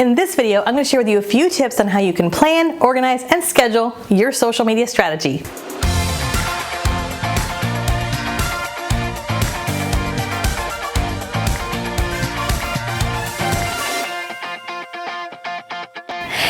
In this video, I'm going to share with you a few tips on how you can plan, organize, and schedule your social media strategy.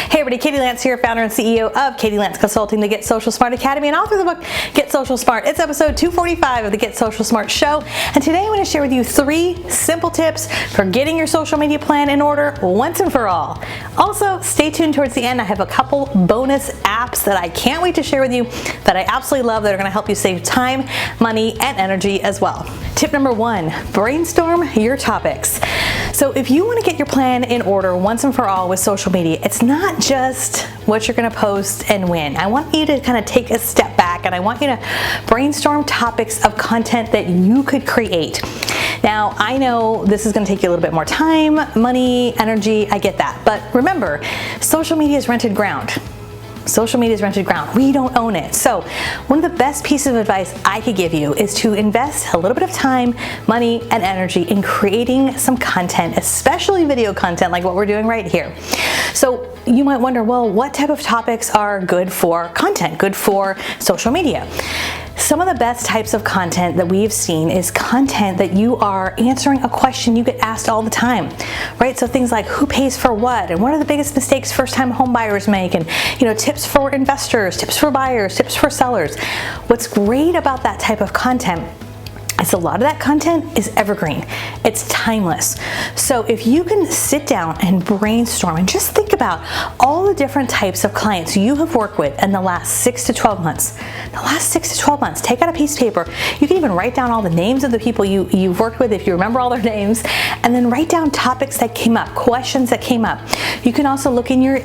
Hey everybody, Katie Lance here, founder and CEO of Katie Lance Consulting, the Get Social Smart Academy, and author of the book, Get Social Smart. It's episode 245 of the Get Social Smart show, and today I'm going to share with you 3 simple tips for getting your social media plan in order once and for all. Also, stay tuned towards the end. I have a couple bonus apps that I can't wait to share with you that I absolutely love that are going to help you save time, money, and energy as well. Tip number 1, brainstorm your topics. So if you want to get your plan in order once and for all with social media, it's not just what you're going to post and when. I want you to kind of take a step back and I want you to brainstorm topics of content that you could create. Now, I know this is going to take you a little bit more time, money, energy, I get that. But remember, social media is rented ground. Social media is rented ground. We don't own it. So one of the best pieces of advice I could give you is to invest a little bit of time, money, and energy in creating some content, especially video content like what we're doing right here. So you might wonder, well, what type of topics are good for content, good for social media? Some of the best types of content that we've seen is content that you are answering a question you get asked all the time, right? So things like who pays for what, and what are the biggest mistakes first-time home buyers make, and tips for investors, tips for buyers, tips for sellers. What's great about that type of content is a lot of that content is evergreen. It's timeless. So if you can sit down and brainstorm and just think about all the different types of clients you have worked with in the last 6 to 12 months. The last 6 to 12 months, take out a piece of paper. You can even write down all the names of the people you've worked with if you remember all their names, and then write down topics that came up, questions that came up. You can also look in your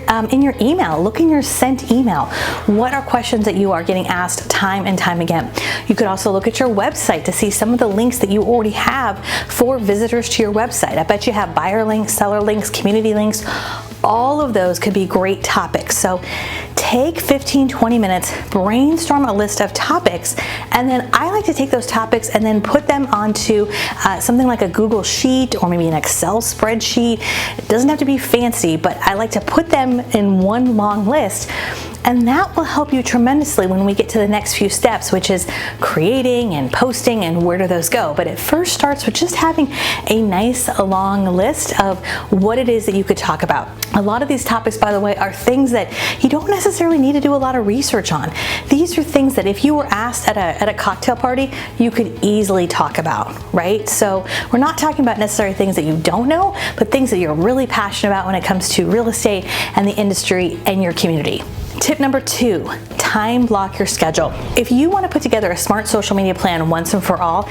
email, look in your sent email. What are questions that you are getting asked time and time again? You could also look at your website to see some of the links that you already have for visitors to your website. I bet you have buyer links, seller links, community links. All of those could be great topics. So take 15-20 minutes, brainstorm a list of topics, and then I like to take those topics and then put them onto something like a Google Sheet or maybe an Excel spreadsheet. It doesn't have to be fancy, but I like to put them in one long list. And that will help you tremendously when we get to the next few steps, which is creating and posting and where do those go. But it first starts with just having a nice long list of what it is that you could talk about. A lot of these topics, by the way, are things that you don't necessarily need to do a lot of research on. These are things that if you were asked at a cocktail party, you could easily talk about, right? So we're not talking about necessarily things that you don't know, but things that you're really passionate about when it comes to real estate and the industry and your community. Tip number 2, time block your schedule. If you want to put together a smart social media plan once and for all,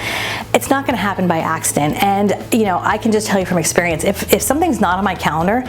it's not going to happen by accident. And I can just tell you from experience, if something's not on my calendar,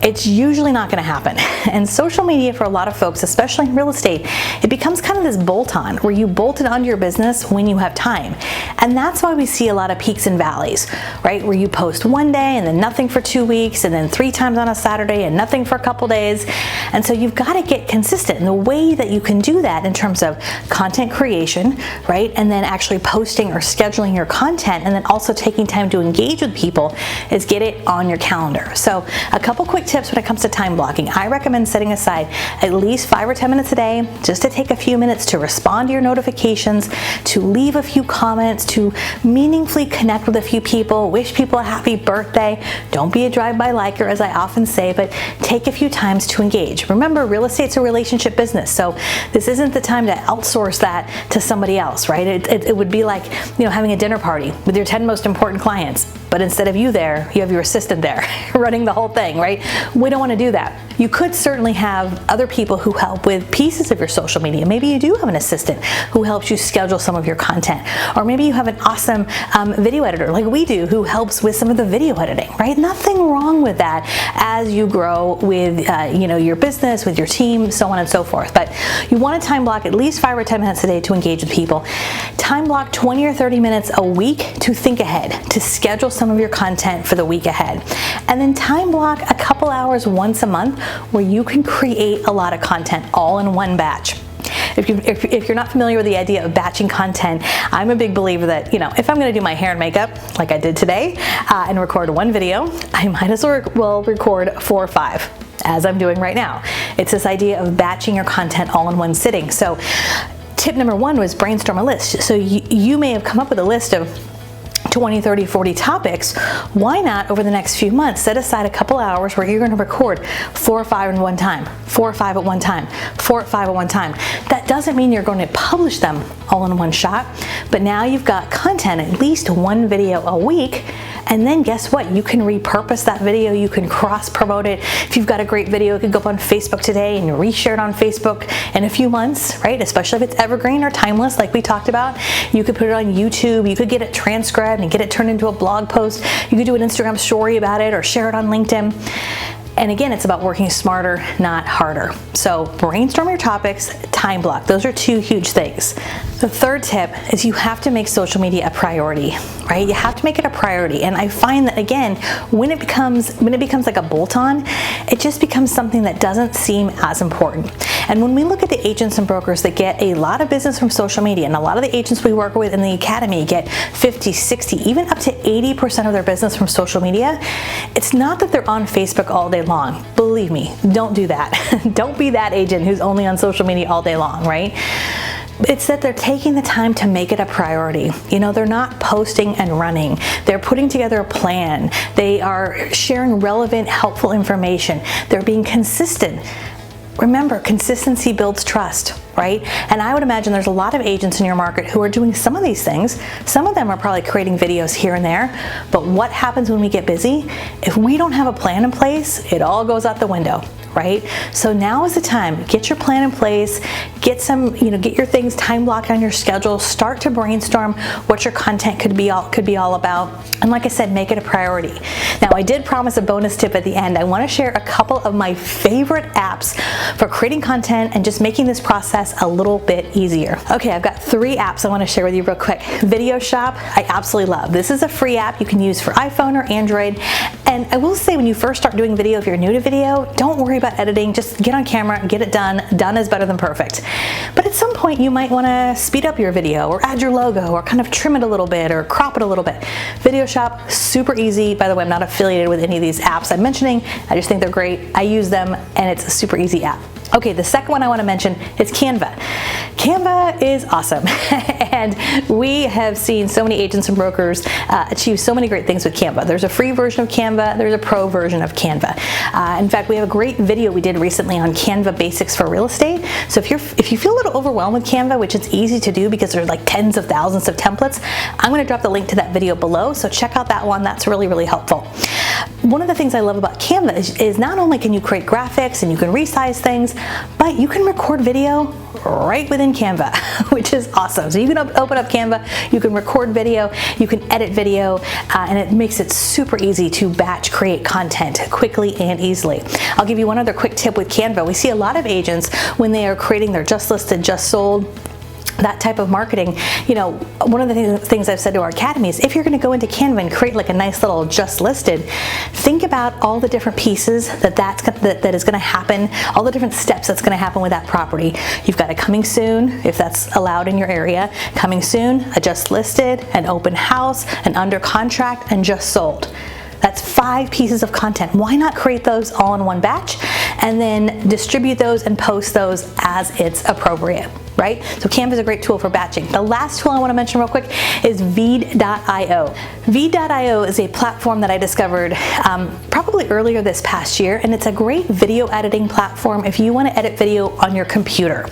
it's usually not going to happen. And social media for a lot of folks, especially in real estate, it becomes kind of this bolt-on where you bolt it onto your business when you have time. And that's why we see a lot of peaks and valleys, right? Where you post one day and then nothing for 2 weeks and then 3 times on a Saturday and nothing for a couple days. And so you've got to get consistent. And the way that you can do that in terms of content creation, right? And then actually posting or scheduling your content and then also taking time to engage with people is get it on your calendar. So a couple quick tips when it comes to time blocking. I recommend setting aside at least 5 or 10 minutes a day just to take a few minutes to respond to your notifications, to leave a few comments, to meaningfully connect with a few people, wish people a happy birthday. Don't be a drive-by liker, as I often say, but take a few times to engage. Remember, real estate's a relationship business, so this isn't the time to outsource that to somebody else, right? It would be like having a dinner party with your 10 most important clients, but instead of you there, you have your assistant there running the whole thing, right? We don't want to do that. You could certainly have other people who help with pieces of your social media. Maybe you do have an assistant who helps you schedule some of your content. Or maybe you have an awesome video editor like we do who helps with some of the video editing, right? Nothing wrong with that as you grow with your business, with your team, so on and so forth. But you want to time block at least 5 or 10 minutes a day to engage with people. Time block 20 or 30 minutes a week to think ahead, to schedule some of your content for the week ahead. And then time block a couple hours once a month where you can create a lot of content all in one batch. if you're not familiar with the idea of batching content, I'm a big believer that, if I'm going to do my hair and makeup like I did today and record one video, I might as well record 4 or 5, as I'm doing right now. It's this idea of batching your content all in one sitting. So tip number 1 was brainstorm a list. So you may have come up with a list of 20, 30, 40 topics. Why not, over the next few months, set aside a couple hours where you're going to record 4 or 5 at one time, 4 or 5 at one time, 4 or 5 at one time. That doesn't mean you're going to publish them all in one shot, but now you've got content, at least 1 video a week. And then guess what? You can repurpose that video. You can cross-promote it. If you've got a great video, it could go up on Facebook today and reshare it on Facebook in a few months, right? Especially if it's evergreen or timeless, like we talked about. You could put it on YouTube. You could get it transcribed and get it turned into a blog post. You could do an Instagram story about it or share it on LinkedIn. And again, it's about working smarter, not harder. So brainstorm your topics, time block. Those are 2 huge things. The third tip is you have to make social media a priority, right? You have to make it a priority. And I find that, again, when it becomes like a bolt-on, it just becomes something that doesn't seem as important. And when we look at the agents and brokers that get a lot of business from social media, and a lot of the agents we work with in the academy get 50, 60, even up to 80% of their business from social media, it's not that they're on Facebook all day long. Believe me, don't do that. Don't be that agent who's only on social media all day long, right? It's that they're taking the time to make it a priority. They're not posting and running. They're putting together a plan. They are sharing relevant, helpful information. They're being consistent. Remember, consistency builds trust, right? And I would imagine there's a lot of agents in your market who are doing some of these things. Some of them are probably creating videos here and there. But what happens when we get busy? If we don't have a plan in place, it all goes out the window, right? So now is the time. Get your plan in place. Get your things time blocked on your schedule. Start to brainstorm what your content could be all about. And like I said, make it a priority. Now, I did promise a bonus tip at the end. I want to share a couple of my favorite apps for creating content and just making this process a little bit easier. Okay, I've got 3 apps I want to share with you real quick. Video Shop, I absolutely love. This is a free app you can use for iPhone or Android. And I will say, when you first start doing video, if you're new to video, don't worry about editing. Just get on camera and get it done. Done is better than perfect. But at some point, you might want to speed up your video or add your logo or kind of trim it a little bit or crop it a little bit. Video Shop, super easy. By the way, I'm not affiliated with any of these apps I'm mentioning. I just think they're great. I use them, and it's a super easy app. Okay, the second one I want to mention is Canva. Canva is awesome, and we have seen so many agents and brokers achieve so many great things with Canva. There's a free version of Canva, there's a pro version of Canva. In fact, we have a great video we did recently on Canva basics for real estate. So if you feel a little overwhelmed with Canva, which is easy to do because there's like tens of thousands of templates, I'm going to drop the link to that video below. So check out that one. That's really, really helpful. One of the things I love about Canva is not only can you create graphics and you can resize things, but you can record video right within Canva, which is awesome. So you can open up Canva, you can record video, you can edit video, and it makes it super easy to batch create content quickly and easily. I'll give you one other quick tip with Canva. We see a lot of agents when they are creating their just listed, just sold, that type of marketing, one of the things I've said to our academy is if you're going to go into Canva and create like a nice little just listed, think about all the different pieces that is going to happen, all the different steps that's going to happen with that property. You've got a coming soon, if that's allowed in your area, coming soon, a just listed, an open house, an under contract, and just sold. That's 5 pieces of content. Why not create those all in one batch and then distribute those and post those as it's appropriate, right? So Canva is a great tool for batching. The last tool I want to mention real quick is Veed.io. Veed.io is a platform that I discovered probably earlier this past year, and it's a great video editing platform if you want to edit video on your computer.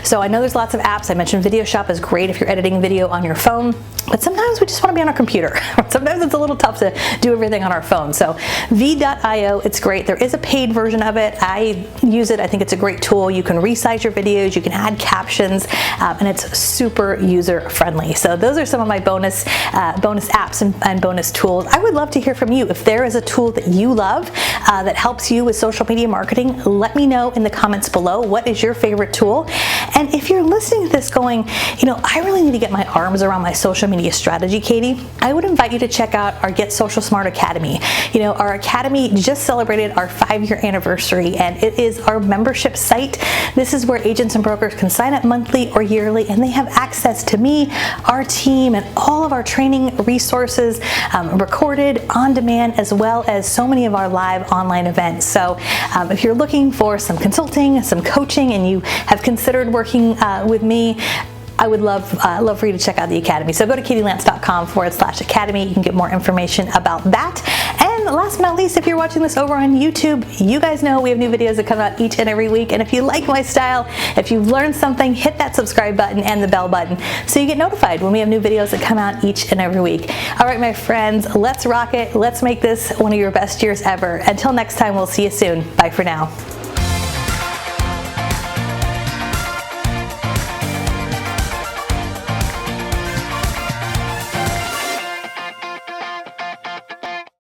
So I know there's lots of apps. I mentioned Video Shop is great if you're editing video on your phone, but sometimes we just want to be on our computer. Sometimes it's a little tough to do everything on our phone. So Veed.io, it's great. There is a paid version of it. I use it. I think it's a great tool. You can resize your videos, you can add captions, and it's super user friendly. So those are some of my bonus apps and bonus tools. I would love to hear from you. If there is a tool that you love that helps you with social media marketing, let me know in the comments below. What is your favorite tool? And if you're listening to this going, I really need to get my arms around my social media strategy, Katie, I would invite you to check out our Get Social Smart Academy. Our academy just celebrated our 5-year anniversary, and it is our membership site. This is where agents and brokers can sign up monthly monthly or yearly, and they have access to me, our team, and all of our training resources, recorded on demand, as well as so many of our live online events. So if you're looking for some consulting, some coaching, and you have considered working with me, I would love for you to check out the Academy. So go to KatieLance.com/Academy. You can get more information about that. And last but not least, if you're watching this over on YouTube, you guys know we have new videos that come out each and every week. And if you like my style, if you've learned something, hit that subscribe button and the bell button so you get notified when we have new videos that come out each and every week. All right, my friends, let's rock it. Let's make this one of your best years ever. Until next time, we'll see you soon. Bye for now.